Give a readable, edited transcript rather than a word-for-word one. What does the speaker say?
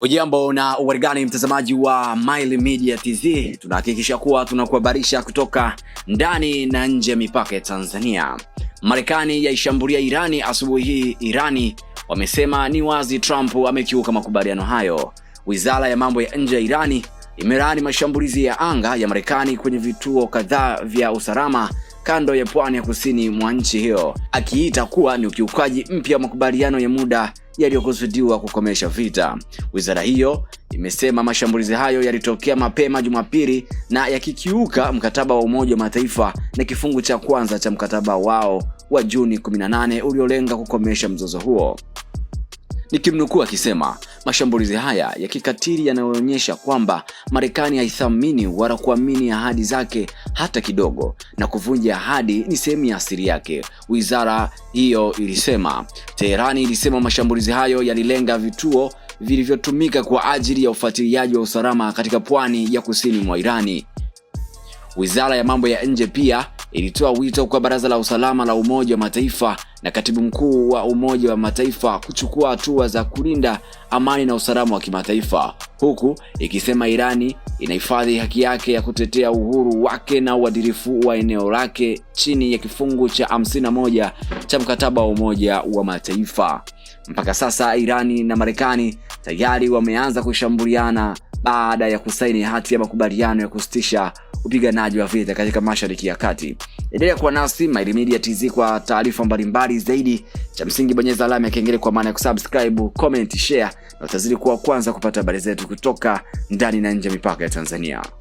Ujambo na uwarigani mtazamaji wa Mile Media TZ, tunahakikisha kuwa tunakuhabarisha kutoka ndani na nje mipaka ya Tanzania. Marekani yaishambulia Irani asubuhi hii. Irani wamesema ni wazi Trump amekiuka makubaliano hayo. Wizara ya mambo ya nje ya Irani imelaani mashambulizi ya anga ya Marekani kwenye vituo kadhaa vya usalama kando ya pwani ya kusini mwa nchi hiyo, akiita kuwa ni ukiukaji mpya wa makubaliano ya muda yaliyokusudiwa kukomesha vita. Wizara hiyo imesema mashambulizi hayo yalitokea mapema Jumapili na yakikiuka mkataba wa Umoja wa Mataifa na kifungu cha kwanza cha mkataba wao wa Juni 18 uliolenga kukomesha mzozo huo. Nikimnukuu akisema, mashambulizi haya ya kikatili yanaonyesha kwamba Marekani haithamini wala kuamini ahadi zake hata kidogo, na kuvunja ahadi ni sehemu ya asili yake, wizara hiyo ilisema. Teherani ilisema mashambulizi hayo yalilenga vituo vilivyotumika kwa ajili ya ufuatiliaji wa usalama katika pwani ya kusini mwa Irani. Wizara ya mambo ya nje pia ilitoa wito kwa Baraza la Usalama la Umoja wa Mataifa na Katibu Mkuu wa Umoja wa Mataifa kuchukua hatua za kulinda amani na usalama wa kimataifa, huku ikisema Irani inahifadhi haki yake ya kutetea uhuru wake na uadilifu wa eneo lake chini ya kifungu cha 51 cha mkataba wa Umoja wa Mataifa. Mpaka sasa Irani na Marekani tayari wameanza kushambuliana baada ya kusaini hati ya makubaliano ya kusitisha upiganaji wa vita katika Mashariki ya Kati. Endelea kuwa nasi Mile Media TZ kwa taarifa mbalimbali zaidi. Cha msingi bonyeza alama ya kengele kwa maana ya kusubscribe, comment, share na utazidi kuwa kwanza kupata habari zetu kutoka ndani na nje mipaka ya Tanzania.